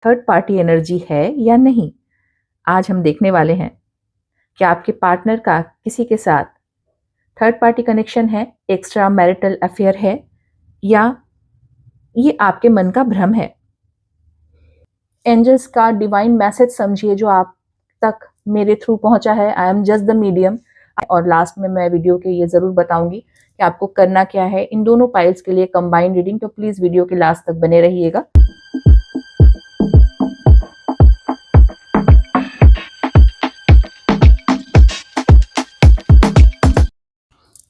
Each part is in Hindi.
थर्ड पार्टी एनर्जी है या नहीं। आज हम देखने वाले हैं कि आपके पार्टनर का किसी के साथ थर्ड पार्टी कनेक्शन है, एक्स्ट्रा मैरिटल अफेयर है, या ये आपके मन का भ्रम है। एंजल्स का डिवाइन मैसेज समझिए जो आप तक मेरे थ्रू पहुंचा है। I am just the medium. और लास्ट में मैं वीडियो के ये जरूर बताऊंगी कि आपको करना क्या है इन दोनों पाइल्स के लिए कंबाइंड रीडिंग। तो प्लीज वीडियो के लास्ट तक बने रहिएगा।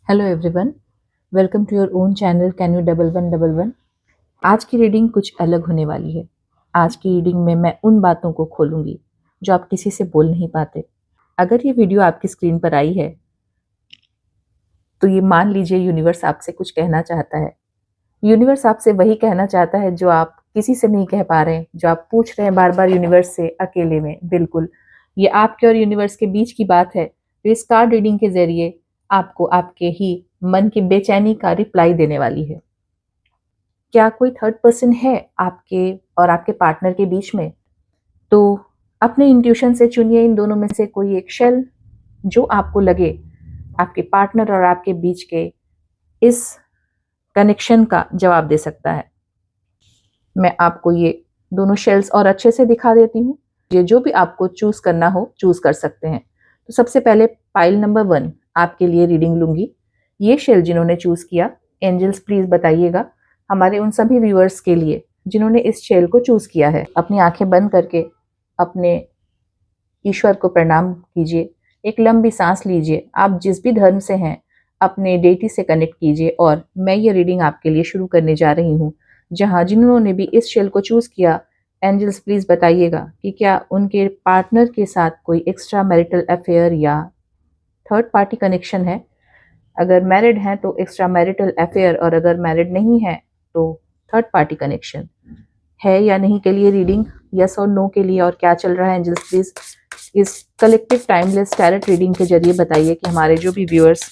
Hello everyone, welcome to your own channel can you 1111। आज की रीडिंग कुछ अलग होने वाली है। आज की रीडिंग में मैं उन बातों को खोलूंगी जो आप किसी से बोल नहीं पाते। अगर ये वीडियो आपकी स्क्रीन पर आई है तो ये मान लीजिए यूनिवर्स आपसे कुछ कहना चाहता है। यूनिवर्स आपसे वही कहना चाहता है जो आप किसी से नहीं कह पा रहे हैं, जो आप पूछ रहे हैं बार बार यूनिवर्स से अकेले में। बिल्कुल, ये आपके और यूनिवर्स के बीच की बात है जो इस कार्ड रीडिंग के जरिए आपको आपके ही मन की बेचैनी का रिप्लाई देने वाली है। क्या कोई थर्ड पर्सन है आपके और आपके पार्टनर के बीच में? तो अपने इंट्यूशन से चुनिए इन दोनों में से कोई एक शेल जो आपको लगे आपके पार्टनर और आपके बीच के इस कनेक्शन का जवाब दे सकता है। मैं आपको ये दोनों शेल्स और अच्छे से दिखा देती हूँ। ये जो भी आपको चूज करना हो चूज कर सकते हैं। तो सबसे पहले पाइल नंबर 1 आपके लिए रीडिंग लूंगी। ये शेल जिन्होंने चूज किया, एंजल्स प्लीज बताइएगा हमारे उन सभी व्यूअर्स के लिए जिन्होंने इस शेल को चूज किया है। अपनी आंखें बंद करके अपने ईश्वर को प्रणाम कीजिए, एक लंबी सांस लीजिए। आप जिस भी धर्म से हैं अपने डेटी से कनेक्ट कीजिए और मैं ये रीडिंग आपके लिए शुरू करने जा रही हूँ। जहाँ जिन्होंने भी इस शेल को चूज किया, एंजल्स प्लीज बताइएगा कि क्या उनके पार्टनर के साथ कोई एक्स्ट्रा मैरिटल अफेयर या थर्ड पार्टी कनेक्शन है। अगर मैरिड हैं तो एक्स्ट्रा मैरिटल अफेयर, और अगर मैरिड नहीं है तो थर्ड पार्टी कनेक्शन है या नहीं के लिए रीडिंग, यस और नो के लिए। और क्या चल रहा है एंजल्स प्लीज इस कलेक्टिव टाइमलेस टैरोट रीडिंग के जरिए बताइए कि हमारे जो भी व्यूअर्स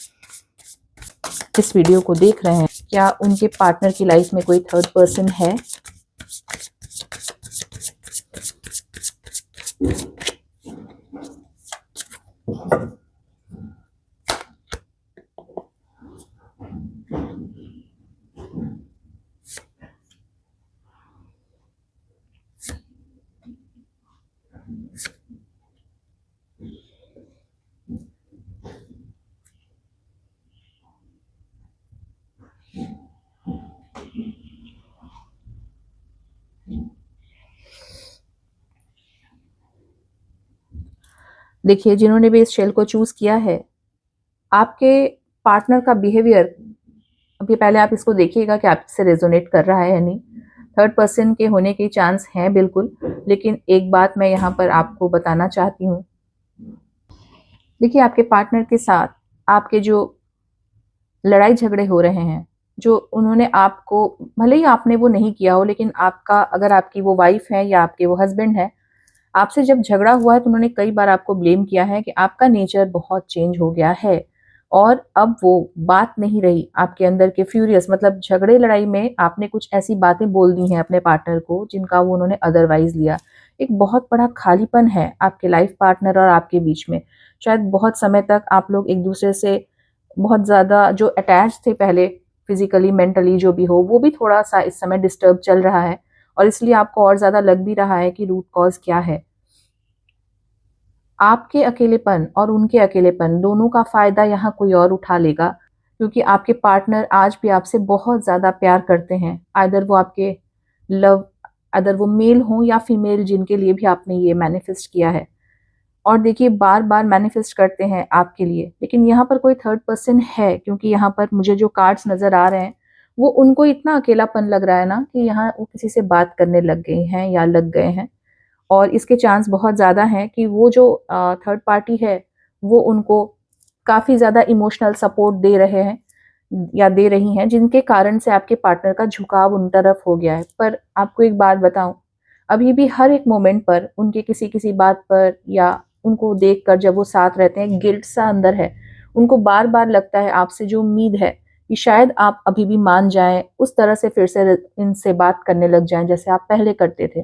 इस वीडियो को देख रहे हैं, क्या उनके पार्टनर की लाइफ में कोई थर्ड पर्सन है। देखिए, जिन्होंने भी इस शेल को चूज किया है, आपके पार्टनर का बिहेवियर अभी पहले आप इसको देखिएगा कि आपसे रेजोनेट कर रहा है या नहीं। थर्ड पर्सन के होने के चांस हैं बिल्कुल, लेकिन एक बात मैं यहाँ पर आपको बताना चाहती हूँ। देखिए, आपके पार्टनर के साथ आपके जो लड़ाई झगड़े हो रहे हैं, जो उन्होंने आपको, भले ही आपने वो नहीं किया हो, लेकिन आपका, अगर आपकी वो वाइफ है या आपके वो हस्बैंड है, आपसे जब झगड़ा हुआ है तो उन्होंने कई बार आपको ब्लेम किया है कि आपका नेचर बहुत चेंज हो गया है और अब वो बात नहीं रही आपके अंदर के फ्यूरियस, मतलब झगड़े लड़ाई में आपने कुछ ऐसी बातें बोल दी हैं अपने पार्टनर को जिनका वो उन्होंने अदरवाइज लिया। एक बहुत बड़ा खालीपन है आपके लाइफ पार्टनर और आपके बीच में। शायद बहुत समय तक आप लोग एक दूसरे से बहुत ज़्यादा जो अटैच थे पहले, फिजिकली मेंटली जो भी हो, वो भी थोड़ा सा इस समय डिस्टर्ब चल रहा है और इसलिए आपको और ज़्यादा लग भी रहा है कि रूट कॉज क्या है। आपके अकेलेपन और उनके अकेलेपन दोनों का फायदा यहाँ कोई और उठा लेगा, क्योंकि आपके पार्टनर आज भी आपसे बहुत ज़्यादा प्यार करते हैं। आइदर वो आपके लव, अदर वो मेल हो या फीमेल, जिनके लिए भी आपने ये मैनिफेस्ट किया है। और देखिए, बार बार मैनिफेस्ट करते हैं आपके लिए, लेकिन यहाँ पर कोई थर्ड पर्सन है, क्योंकि यहाँ पर मुझे जो कार्ड्स नजर आ रहे हैं वो उनको इतना अकेलापन लग रहा है ना कि यहाँ वो किसी से बात करने लग गए हैं या लग गए हैं। और इसके चांस बहुत ज़्यादा हैं कि वो जो थर्ड पार्टी है वो उनको काफ़ी ज़्यादा इमोशनल सपोर्ट दे रहे हैं या दे रही हैं, जिनके कारण से आपके पार्टनर का झुकाव उन तरफ हो गया है। पर आपको एक बात बताऊं, अभी भी हर एक मोमेंट पर उनके किसी किसी बात पर या उनको देखकर जब वो साथ रहते हैं, गिल्ट सा अंदर है। उनको बार बार लगता है आपसे जो उम्मीद है कि शायद आप अभी भी मान जाएं, उस तरह से फिर से इनसे बात करने लग जाएं जैसे आप पहले करते थे।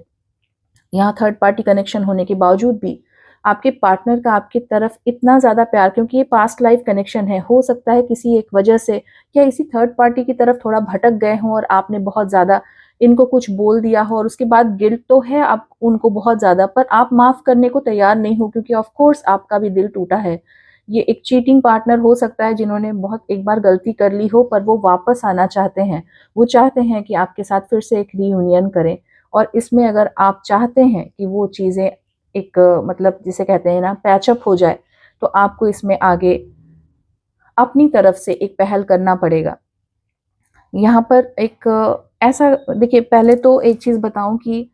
यहाँ थर्ड पार्टी कनेक्शन होने के बावजूद भी आपके पार्टनर का आपकी तरफ इतना ज़्यादा प्यार, क्योंकि ये पास्ट लाइफ कनेक्शन है, हो सकता है किसी एक वजह से या इसी थर्ड पार्टी की तरफ थोड़ा भटक गए हों और आपने बहुत ज़्यादा इनको कुछ बोल दिया हो और उसके बाद गिल्ट तो है आप उनको बहुत ज़्यादा, पर आप माफ़ करने को तैयार नहीं हो क्योंकि ऑफ कोर्स आपका भी दिल टूटा है। ये एक चीटिंग पार्टनर हो सकता है जिन्होंने बहुत एक बार गलती कर ली हो, पर वो वापस आना चाहते हैं। वो चाहते हैं कि आपके साथ फिर से एक रीयूनियन करें, और इसमें अगर आप चाहते हैं कि वो चीज़ें एक मतलब जिसे कहते हैं ना पैचअप हो जाए, तो आपको इसमें आगे अपनी तरफ से एक पहल करना पड़ेगा। यहाँ पर एक ऐसा देखिए, पहले तो एक चीज़ बताऊँ कि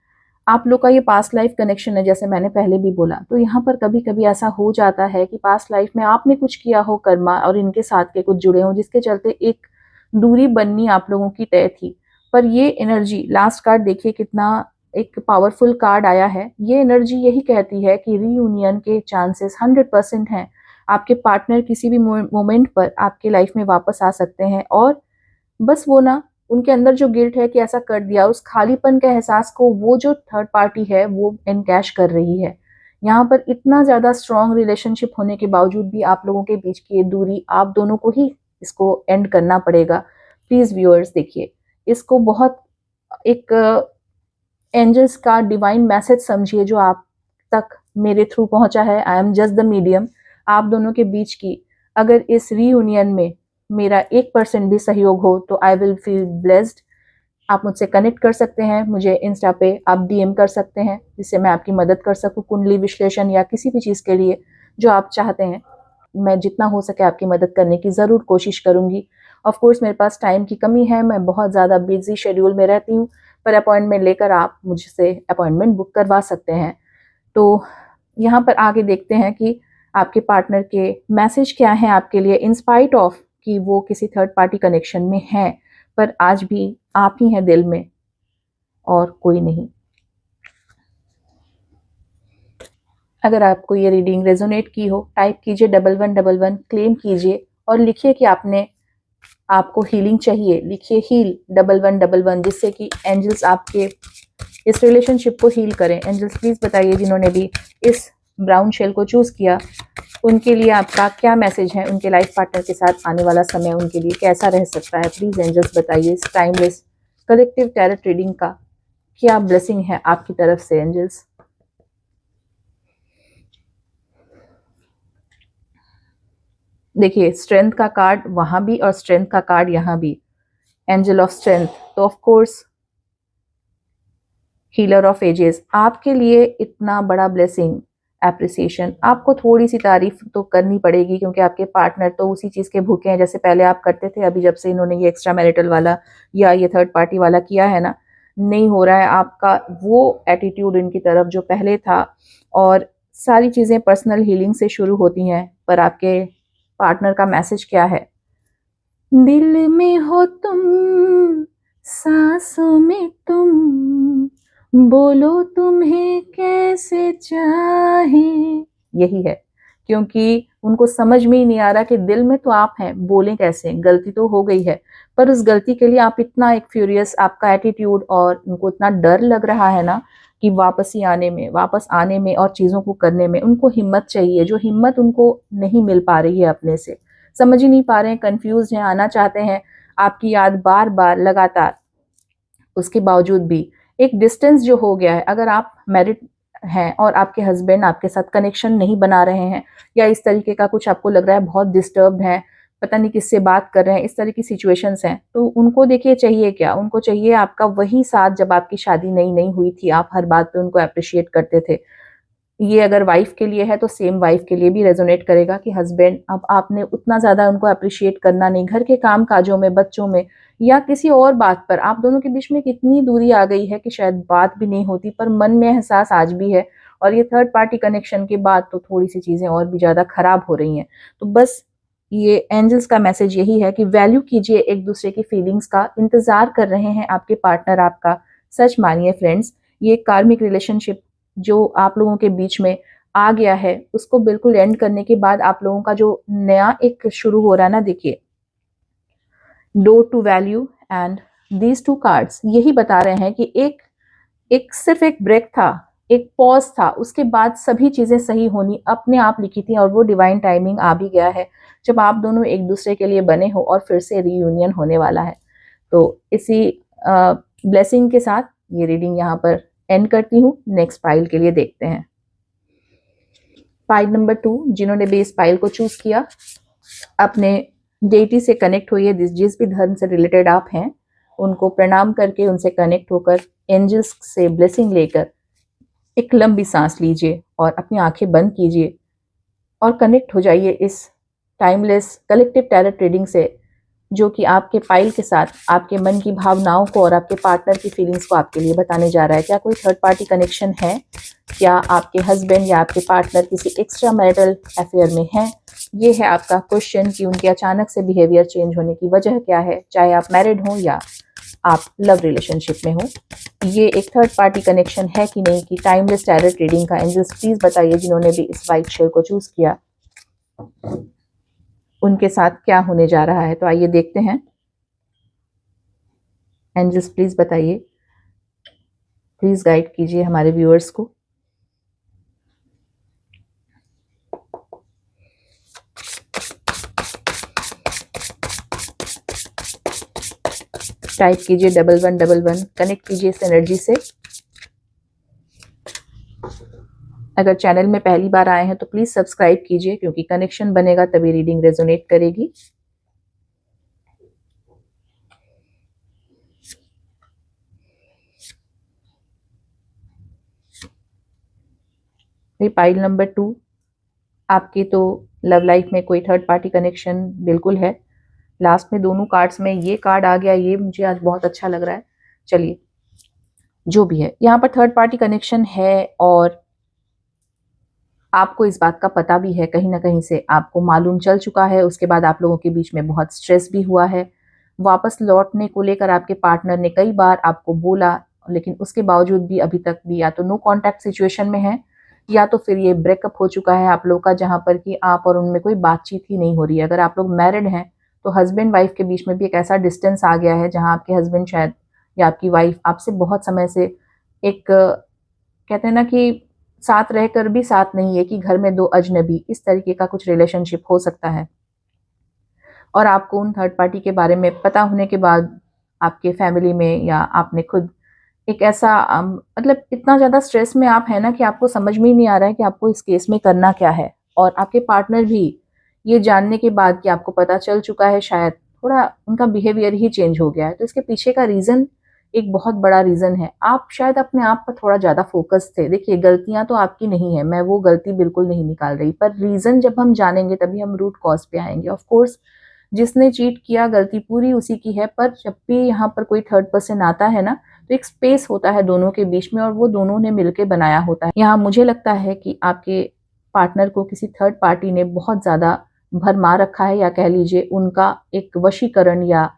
आप लोग का ये पास्ट लाइफ कनेक्शन है, जैसे मैंने पहले भी बोला, तो यहाँ पर कभी-कभी ऐसा हो जाता है कि पास्ट लाइफ में आपने कुछ किया हो कर्मा और इनके साथ के कुछ जुड़े हों, जिसके चलते एक दूरी बननी आप लोगों की तय थी। पर ये एनर्जी, लास्ट कार्ड देखिए कितना एक पावरफुल कार्ड आया है। ये एनर्जी यही कहती है कि रीयूनियन के चांसेस 100% हैं। आपके पार्टनर किसी भी मोमेंट पर आपके लाइफ में वापस आ सकते हैं, और बस वो ना उनके अंदर जो गिल्ट है कि ऐसा कर दिया, उस खालीपन के एहसास को वो जो थर्ड पार्टी है वो एनकैश कर रही है। यहाँ पर इतना ज़्यादा स्ट्रॉन्ग रिलेशनशिप होने के बावजूद भी आप लोगों के बीच की ये दूरी, आप दोनों को ही इसको एंड करना पड़ेगा। प्लीज़ व्यूअर्स देखिए, इसको बहुत एक एंजल्स का डिवाइन मैसेज समझिए जो आप तक मेरे थ्रू पहुंचा है। I am just the medium. आप दोनों के बीच की अगर इस रीयूनियन में मेरा 1% भी सहयोग हो तो आई विल फील ब्लेस्ड। आप मुझसे कनेक्ट कर सकते हैं, मुझे इंस्टा पे आप डीएम कर सकते हैं जिससे मैं आपकी मदद कर सकूं कुंडली विश्लेषण या किसी भी चीज़ के लिए जो आप चाहते हैं। मैं जितना हो सके आपकी मदद करने की ज़रूर कोशिश करूंगी। ऑफ कोर्स मेरे पास टाइम की कमी है, मैं बहुत ज़्यादा बिजी शेड्यूल में रहती हूँ, पर अपॉइंटमेंट लेकर आप मुझसे अपॉइंटमेंट बुक करवा सकते हैं। तो यहाँ पर आगे देखते हैं कि आपके पार्टनर के मैसेज क्या हैं आपके लिए, इंस्पाइट ऑफ कि वो किसी थर्ड पार्टी कनेक्शन में हैं, पर आज भी आप ही हैं दिल में और कोई नहीं। अगर आपको ये रीडिंग रेजोनेट की हो, टाइप कीजिए 1111, क्लेम कीजिए और लिखिए कि आपको हीलिंग चाहिए। लिखिए हील 1111, जिससे कि एंजल्स आपके इस रिलेशनशिप को हील करें। एंजल्स प्लीज बताइए जिन्होंने भी इस ब्राउन शेल को चूज किया, उनके लिए आपका क्या मैसेज है, उनके लाइफ पार्टनर के साथ आने वाला समय उनके लिए कैसा रह सकता है। प्लीज एंजल्स बताइए इस टाइमलेस कलेक्टिव टैरोट रीडिंग का क्या ब्लेसिंग है आपकी तरफ से एंजल्स। देखिए, स्ट्रेंथ का कार्ड वहां भी और स्ट्रेंथ का कार्ड यहाँ भी, एंजल ऑफ स्ट्रेंथ, तो of course healer of ages आपके लिए इतना बड़ा ब्लेसिंग, एप्रिसिएशन, आपको थोड़ी सी तारीफ तो करनी पड़ेगी क्योंकि आपके पार्टनर तो उसी चीज़ के भूखे हैं जैसे पहले आप करते थे। अभी जब से इन्होंने ये एक्स्ट्रा मैरिटल वाला या ये थर्ड पार्टी वाला किया है ना, नहीं हो रहा है आपका वो एटीट्यूड इनकी तरफ जो पहले था। और सारी चीज़ें पर्सनल हीलिंग से शुरू होती हैं, पर आपके पार्टनर का मैसेज क्या है? दिल में हो तुम, सांसों में तुम, बोलो तुम्हें कैसे चाहे। यही है, क्योंकि उनको समझ में ही नहीं आ रहा कि दिल में तो आप हैं, बोलें कैसे। गलती तो हो गई है, पर उस गलती के लिए आप इतना एक फ्यूरियस, आपका एटीट्यूड और उनको इतना डर लग रहा है ना कि वापस आने में और चीज़ों को करने में उनको हिम्मत चाहिए, जो हिम्मत उनको नहीं मिल पा रही है अपने से। समझ ही नहीं पा रहे हैं, कंफ्यूज हैं, आना चाहते हैं आपकी याद बार बार लगातार, उसके बावजूद भी एक डिस्टेंस जो हो गया है। अगर आप मैरिड हैं और आपके हस्बैंड आपके साथ कनेक्शन नहीं बना रहे हैं या इस तरीके का कुछ आपको लग रहा है बहुत डिस्टर्ब्ड है, पता नहीं किससे बात कर रहे हैं, इस तरह की सिचुएशंस हैं, तो उनको देखिए चाहिए क्या? उनको चाहिए आपका वही साथ जब आपकी शादी नई नई हुई थी, आप हर बात पे उनको अप्रिशिएट करते थे। ये अगर वाइफ के लिए है तो सेम वाइफ के लिए भी रेजोनेट करेगा कि हस्बैंड अब आपने उतना ज़्यादा उनको अप्रिशिएट करना नहीं, घर के काम काजों में, बच्चों में या किसी और बात पर आप दोनों के बीच में कितनी दूरी आ गई है कि शायद बात भी नहीं होती, पर मन में एहसास आज भी है। और ये थर्ड पार्टी कनेक्शन के बाद तो थोड़ी सी चीज़ें और भी ज़्यादा खराब हो रही हैं। तो बस ये एंजल्स का मैसेज यही है कि वैल्यू कीजिए एक दूसरे की फीलिंग्स का, इंतज़ार कर रहे हैं आपके पार्टनर आपका। सच मानिए फ्रेंड्स, ये कार्मिक रिलेशनशिप जो आप लोगों के बीच में आ गया है उसको बिल्कुल एंड करने के बाद आप लोगों का जो नया एक शुरू हो रहा है ना, देखिए door to value and these two cards यही बता रहे हैं कि एक सिर्फ एक ब्रेक था एक पॉज था, उसके बाद सभी चीज़ें सही होनी अपने आप लिखी थी और वो डिवाइन टाइमिंग आ भी गया है जब आप दोनों एक दूसरे के लिए बने हो और फिर से रीयूनियन होने वाला है। तो इसी ब्लेसिंग के साथ ये रीडिंग यहाँ पर एंड करती हूँ। नेक्स्ट पाइल के लिए देखते हैं। पाइल नंबर 2, जिन्होंने भी इस पाइल को चूज किया, अपने डेटी से कनेक्ट होइए। जिस भी धर्म से रिलेटेड आप हैं उनको प्रणाम करके, उनसे कनेक्ट होकर, एंजल्स से ब्लेसिंग लेकर एक लंबी सांस लीजिए और अपनी आंखें बंद कीजिए और कनेक्ट हो जाइए इस टाइमलेस कलेक्टिव टैरोट रीडिंग से, जो कि आपके पाइल के साथ आपके मन की भावनाओं को और आपके पार्टनर की फीलिंग्स को आपके लिए बताने जा रहा है। क्या कोई थर्ड पार्टी कनेक्शन है? क्या आपके हस्बैंड या आपके पार्टनर किसी एक्स्ट्रा मैरिटल अफेयर में हैं? ये है आपका क्वेश्चन कि उनके अचानक से बिहेवियर चेंज होने की वजह क्या है, चाहे आप मैरिड हो या आप लव रिलेशनशिप में हो। ये एक थर्ड पार्टी कनेक्शन है कि नहीं, कि टाइमलेस टैरोट रीडिंग का एंजल्स प्लीज बताइए, जिन्होंने भी इस वाइट शेयर को चूज किया उनके साथ क्या होने जा रहा है। तो आइए देखते हैं। एंजल्स प्लीज बताइए, प्लीज गाइड कीजिए हमारे व्यूअर्स को। टाइप कीजिए 1111, कनेक्ट कीजिए इस एनर्जी से। अगर चैनल में पहली बार आए हैं तो प्लीज सब्सक्राइब कीजिए, क्योंकि कनेक्शन बनेगा तभी रीडिंग रेजोनेट करेगी। पाइल नंबर 2, आपकी तो लव लाइफ में कोई थर्ड पार्टी कनेक्शन बिल्कुल है। लास्ट में दोनों कार्ड्स में ये कार्ड आ गया, ये मुझे आज बहुत अच्छा लग रहा है। चलिए, जो भी है, यहाँ पर थर्ड पार्टी कनेक्शन है और आपको इस बात का पता भी है, कहीं ना कहीं से आपको मालूम चल चुका है। उसके बाद आप लोगों के बीच में बहुत स्ट्रेस भी हुआ है। वापस लौटने को लेकर आपके पार्टनर ने कई बार आपको बोला, लेकिन उसके बावजूद भी अभी तक भी या तो नो कॉन्टैक्ट सिचुएशन में है, या तो फिर ये ब्रेकअप हो चुका है आप लोग का, जहां पर कि आप और उनमें कोई बातचीत ही नहीं हो रही है। अगर आप लोग मैरिड हैं तो हस्बैंड वाइफ के बीच में भी एक ऐसा डिस्टेंस आ गया है जहां आपके हस्बैंड शायद या आपकी वाइफ आपसे बहुत समय से एक, कहते हैं ना कि साथ रहकर भी साथ नहीं है, कि घर में दो अजनबी, इस तरीके का कुछ रिलेशनशिप हो सकता है। और आपको उन थर्ड पार्टी के बारे में पता होने के बाद आपके फैमिली में या आपने खुद एक ऐसा मतलब इतना ज़्यादा स्ट्रेस में आप है ना कि आपको समझ में ही नहीं आ रहा है कि आपको इस केस में करना क्या है। और आपके पार्टनर भी ये जानने के बाद कि आपको पता चल चुका है, शायद थोड़ा उनका बिहेवियर ही चेंज हो गया है। तो इसके पीछे का रीज़न एक बहुत बड़ा रीज़न है, आप शायद अपने आप पर थोड़ा ज़्यादा फोकस थे। देखिए, गलतियां तो आपकी नहीं है, मैं वो गलती बिल्कुल नहीं निकाल रही, पर रीज़न जब हम जानेंगे तभी हम रूट कॉज पे आएंगे। ऑफ कोर्स जिसने चीट किया गलती पूरी उसी की है, पर जब भी यहाँ पर कोई थर्ड पर्सन आता है ना, तो एक स्पेस होता है दोनों के बीच में और वो दोनों ने मिलके बनाया होता है। यहाँ मुझे लगता है कि आपके पार्टनर को किसी थर्ड पार्टी ने बहुत ज़्यादा भरमा रखा है, या कह लीजिए उनका एक वशीकरण, या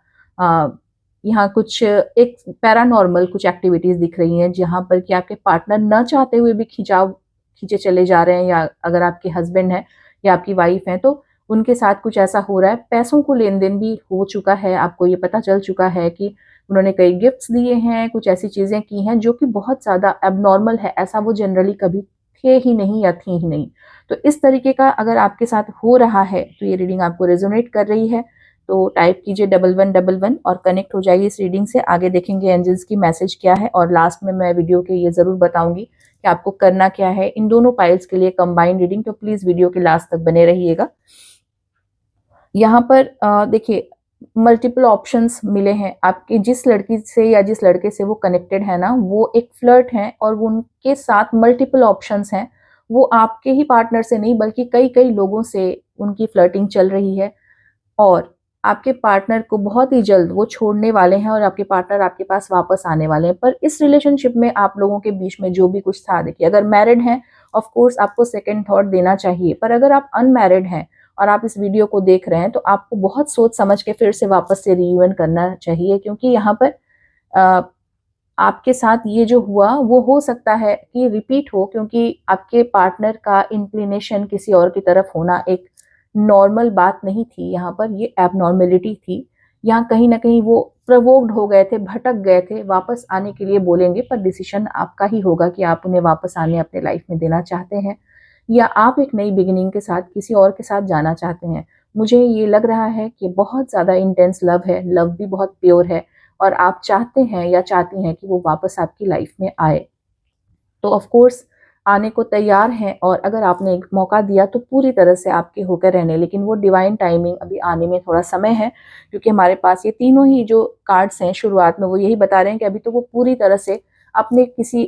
यहाँ कुछ एक पैरानॉर्मल कुछ एक्टिविटीज़ दिख रही हैं, जहाँ पर कि आपके पार्टनर न चाहते हुए भी खींचे चले जा रहे हैं, या अगर आपके हस्बैंड हैं या आपकी वाइफ हैं तो उनके साथ कुछ ऐसा हो रहा है। पैसों को लेन देन भी हो चुका है, आपको ये पता चल चुका है कि उन्होंने कई गिफ्ट्स दिए हैं, कुछ ऐसी चीज़ें की हैं जो कि बहुत ज़्यादा एबनॉर्मल है, ऐसा वो जनरली कभी थे ही नहीं या थी ही नहीं। तो इस तरीके का अगर आपके साथ हो रहा है तो ये रीडिंग आपको रेजोनेट कर रही है, तो टाइप कीजिए 1111 और कनेक्ट हो जाइए इस रीडिंग से। आगे देखेंगे एंजल्स की मैसेज क्या है, और लास्ट में मैं वीडियो के ये ज़रूर बताऊंगी कि आपको करना क्या है इन दोनों पाइल्स के लिए कंबाइंड रीडिंग। तो प्लीज़ वीडियो के लास्ट तक बने रहिएगा। यहाँ पर देखिए, मल्टीपल ऑप्शंस मिले हैं आपके, जिस लड़की से या जिस लड़के से वो कनेक्टेड है ना, वो एक फ्लर्ट है और वो उनके साथ मल्टीपल ऑप्शंस हैं। वो आपके ही पार्टनर से नहीं बल्कि कई कई लोगों से उनकी फ्लर्टिंग चल रही है, और आपके पार्टनर को बहुत ही जल्द वो छोड़ने वाले हैं और आपके पार्टनर आपके पास वापस आने वाले हैं। पर इस रिलेशनशिप में आप लोगों के बीच में जो भी कुछ था, देखिए अगर मैरिड हैं ऑफ कोर्स आपको सेकंड थॉट देना चाहिए, पर अगर आप अनमैरिड हैं और आप इस वीडियो को देख रहे हैं तो आपको बहुत सोच समझ के फिर से वापस से रीयूनियन करना चाहिए, क्योंकि यहाँ पर आपके साथ ये जो हुआ वो हो सकता है कि रिपीट हो, क्योंकि आपके पार्टनर का इंक्लिनेशन किसी और की तरफ होना एक नॉर्मल बात नहीं थी, यहाँ पर ये एबनॉर्मेलिटी थी। या कहीं ना कहीं वो प्रवोक्ड हो गए थे, भटक गए थे, वापस आने के लिए बोलेंगे, पर डिसीजन आपका ही होगा कि आप उन्हें वापस आने अपने लाइफ में देना चाहते हैं या आप एक नई बिगिनिंग के साथ किसी और के साथ जाना चाहते हैं। मुझे ये लग रहा है कि बहुत ज़्यादा इंटेंस लव है, लव भी बहुत प्योर है और आप चाहते हैं या चाहती हैं कि वो वापस आपकी लाइफ में आए। तो ऑफ कोर्स आने को तैयार हैं और अगर आपने एक मौका दिया तो पूरी तरह से आपके होकर रहने, लेकिन वो डिवाइन टाइमिंग अभी आने में थोड़ा समय है, क्योंकि हमारे पास ये तीनों ही जो कार्ड्स हैं शुरुआत में वो यही बता रहे हैं कि अभी तो वो पूरी तरह से अपने किसी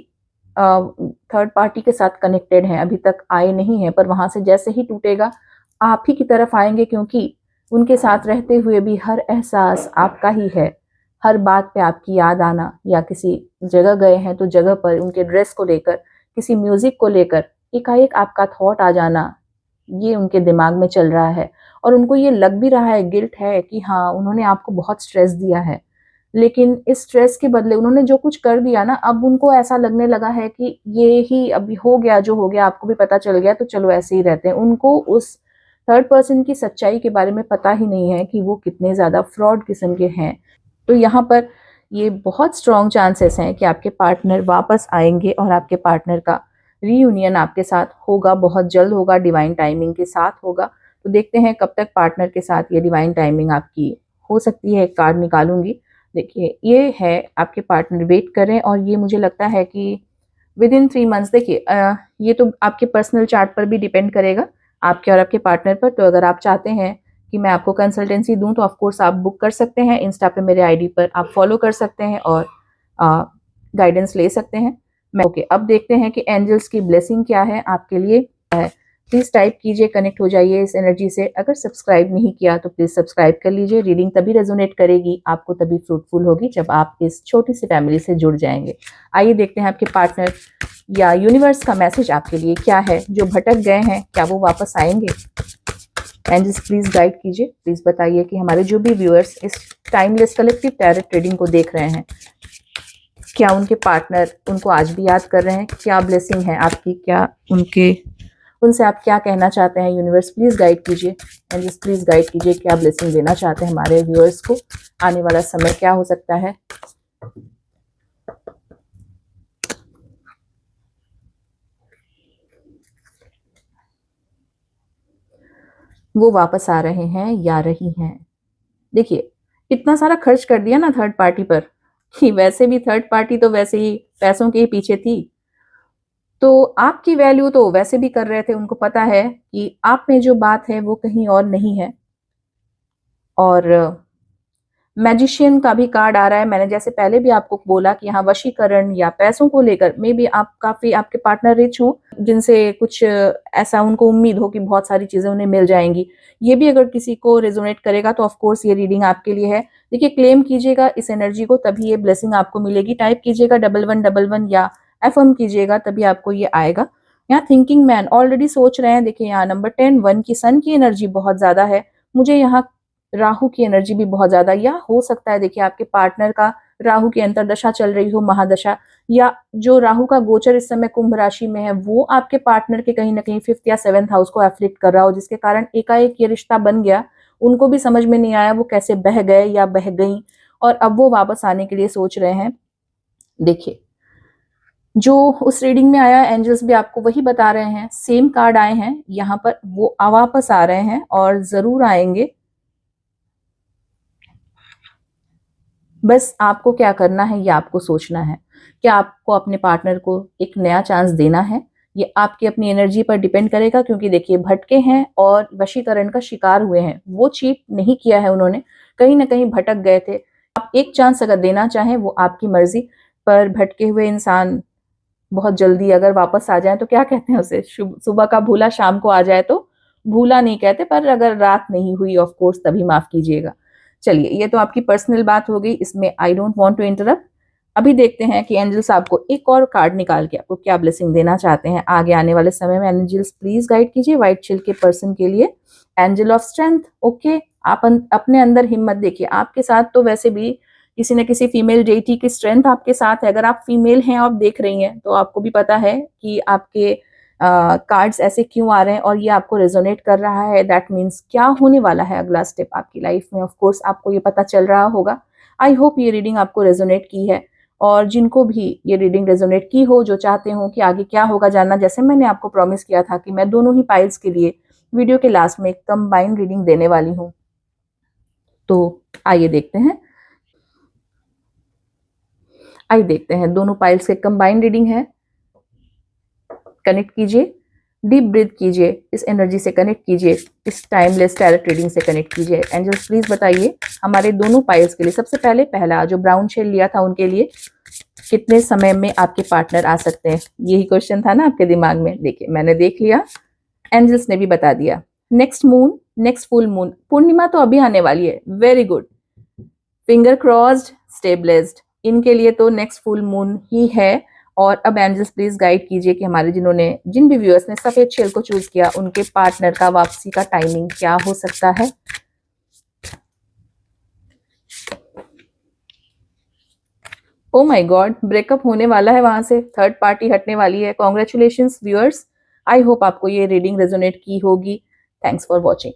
थर्ड पार्टी के साथ कनेक्टेड हैं, अभी तक आए नहीं हैं, पर वहां से जैसे ही टूटेगा आप ही की तरफ आएंगे, क्योंकि उनके साथ रहते हुए भी हर एहसास आपका ही है। हर बात पे आपकी याद आना, या किसी जगह गए हैं तो जगह पर उनके ड्रेस को लेकर, किसी म्यूजिक को लेकर एकाएक आपका थॉट आ जाना, ये उनके दिमाग में चल रहा है। और उनको ये लग भी रहा है, गिल्ट है कि हाँ उन्होंने आपको बहुत स्ट्रेस दिया है, लेकिन इस स्ट्रेस के बदले उन्होंने जो कुछ कर दिया ना, अब उनको ऐसा लगने लगा है कि ये ही अभी हो गया, जो हो गया आपको भी पता चल गया तो चलो ऐसे ही रहते हैं। उनको उस थर्ड पर्सन की सच्चाई के बारे में पता ही नहीं है कि वो कितने ज्यादा फ्रॉड किस्म के हैं। तो यहाँ पर ये बहुत स्ट्रॉन्ग चांसेस हैं कि आपके पार्टनर वापस आएंगे और आपके पार्टनर का रीयूनियन आपके साथ होगा, बहुत जल्द होगा, डिवाइन टाइमिंग के साथ होगा। तो देखते हैं कब तक पार्टनर के साथ ये डिवाइन टाइमिंग आपकी हो सकती है। कार्ड निकालूंगी। देखिए ये है आपके पार्टनर वेट करें, और ये मुझे लगता है कि विद इन 3 मंथ्स। देखिए ये तो आपके पर्सनल चार्ट पर भी डिपेंड करेगा, आपके और आपके पार्टनर पर। तो अगर आप चाहते हैं कि मैं आपको कंसल्टेंसी दूं तो ऑफ कोर्स आप बुक कर सकते हैं, इंस्टा पे मेरे आईडी पर आप फॉलो कर सकते हैं और गाइडेंस ले सकते हैं। ओके, अब देखते हैं कि एंजल्स की ब्लेसिंग क्या है आपके लिए है। प्लीज टाइप कीजिए, कनेक्ट हो जाइए इस एनर्जी से। अगर सब्सक्राइब नहीं किया तो प्लीज सब्सक्राइब कर लीजिए। रीडिंग तभी रेजोनेट करेगी, आपको तभी फ्रूटफुल होगी जब आप इस छोटी सी फैमिली से जुड़ जाएंगे। आइए देखते हैं आपके पार्टनर या यूनिवर्स का मैसेज आपके लिए क्या है। जो भटक गए हैं क्या वो वापस आएंगे? एंजल्स प्लीज गाइड कीजिए, प्लीज बताइए कि हमारे जो भी व्यूअर्स इस टाइमलेस कलेक्टिव टैरोट ट्रेडिंग को देख रहे हैं, क्या उनके पार्टनर उनको आज भी याद कर रहे हैं? क्या ब्लेसिंग है आपकी? क्या उनसे आप क्या कहना चाहते हैं? यूनिवर्स प्लीज गाइड कीजिए, एंजल्स प्लीज गाइड कीजिए, क्या ब्लेसिंग देना चाहते हैं हमारे व्यूअर्स को? आने वाला समय क्या हो सकता है? वो वापस आ रहे हैं या रही हैं? देखिए इतना सारा खर्च कर दिया ना थर्ड पार्टी पर, कि वैसे भी थर्ड पार्टी तो वैसे ही पैसों के ही पीछे थी, तो आपकी वैल्यू तो वैसे भी कर रहे थे। उनको पता है कि आप में जो बात है वो कहीं और नहीं है। और मैजिशियन का भी कार्ड आ रहा है। मैंने जैसे पहले भी आपको बोला कि यहाँ वशीकरण या पैसों को लेकर मे बी आप काफी, आपके पार्टनर रिच हो, जिनसे कुछ ऐसा उनको उम्मीद हो कि बहुत सारी चीजें उन्हें मिल जाएंगी। ये भी अगर किसी को रेजोनेट करेगा तो ऑफ कोर्स ये रीडिंग आपके लिए है। देखिए क्लेम कीजिएगा इस एनर्जी को, तभी ये ब्लेसिंग आपको मिलेगी। टाइप कीजिएगा 1111 या एफर्म कीजिएगा, तभी आपको ये आएगा। यहाँ थिंकिंग मैन ऑलरेडी सोच रहे हैं। देखिए यहाँ नंबर 10 1 की सन की एनर्जी बहुत ज्यादा है। मुझे यहाँ राहु की एनर्जी भी बहुत ज्यादा, या हो सकता है देखिए आपके पार्टनर का राहु की अंतरदशा चल रही हो, महादशा, या जो राहु का गोचर इस समय कुंभ राशि में है वो आपके पार्टनर के कहीं ना कहीं 5th या 7th हाउस को एफ्लिक्ट कर रहा हो, जिसके कारण एकाएक ये रिश्ता बन गया। उनको भी समझ में नहीं आया वो कैसे बह गए या बह गई, और अब वो वापस आने के लिए सोच रहे हैं। देखिए जो उस रीडिंग में आया, एंजल्स भी आपको वही बता रहे हैं, सेम कार्ड आए हैं यहाँ पर, वो वापस आ रहे हैं और जरूर आएंगे। बस आपको क्या करना है ये आपको सोचना है। क्या आपको अपने पार्टनर को एक नया चांस देना है? ये आपकी अपनी एनर्जी पर डिपेंड करेगा, क्योंकि देखिए भटके हैं और वशीकरण का शिकार हुए हैं। वो चीट नहीं किया है उन्होंने, कहीं ना कहीं भटक गए थे। आप एक चांस अगर देना चाहें वो आपकी मर्जी, पर भटके हुए इंसान बहुत जल्दी अगर वापस आ जाए तो क्या कहते हैं उसे, सुबह का भूला शाम को आ जाए तो भूला नहीं कहते, पर अगर रात नहीं हुई ऑफ कोर्स तभी माफ कीजिएगा। चलिए ये तो आपकी पर्सनल बात हो गई, इसमें I don't want to interrupt. अभी देखते हैं कि एंजल्स आपको एक और कार्ड निकाल के आपको क्या ब्लेसिंग देना चाहते हैं आगे आने वाले समय में। एंजल्स प्लीज गाइड कीजिए व्हाइट चिल के पर्सन के लिए। एंजल ऑफ स्ट्रेंथ, ओके, आप अपने अंदर हिम्मत देखिए। आपके साथ तो वैसे भी किसी न किसी फीमेल डेटी की स्ट्रेंथ आपके साथ है। अगर आप फीमेल हैं और आप देख रही हैं तो आपको भी पता है कि आपके कार्ड्स ऐसे क्यों आ रहे हैं और ये आपको रेजोनेट कर रहा है, दैट मीन्स क्या होने वाला है अगला स्टेप आपकी लाइफ में। ऑफ कोर्स आपको ये पता चल रहा होगा। आई होप ये रीडिंग आपको रेजोनेट की है, और जिनको भी ये रीडिंग रेजोनेट की हो, जो चाहते हो कि आगे क्या होगा जानना, जैसे मैंने आपको प्रॉमिस किया था कि मैं दोनों ही पाइल्स के लिए वीडियो के लास्ट में एक कंबाइंड रीडिंग देने वाली हूँ। तो आइए देखते हैं दोनों पाइल्स के कंबाइंड रीडिंग है। कनेक्ट कीजिए, डीप ब्रीथ कीजिए, इस एनर्जी से कनेक्ट कीजिए, इस टाइमलेस टैरोट रीडिंग से कनेक्ट कीजिए। एंजल्स प्लीज बताइए हमारे दोनों पाइल्स के लिए, सबसे पहले पहला जो ब्राउन शेल लिया था उनके लिए, कितने समय में आपके पार्टनर आ सकते हैं? यही क्वेश्चन था ना आपके दिमाग में। देखिए मैंने देख लिया, एंजल्स ने भी बता दिया। Next moon, next full moon, पूर्णिमा तो अभी आने वाली है। Very good, finger crossed, stay blessed. इनके लिए तो नेक्स्ट फुल मून ही है। और अब एंजल्स प्लीज गाइड कीजिए कि हमारे जिन भी व्यूअर्स ने सफेद शेल को चूज किया, उनके पार्टनर का वापसी का टाइमिंग क्या हो सकता है। ओ माय गॉड, ब्रेकअप होने वाला है, वहां से थर्ड पार्टी हटने वाली है। कॉन्ग्रेचुलेशंस व्यूअर्स, आई होप आपको ये रीडिंग रेजोनेट की होगी। Thanks for watching.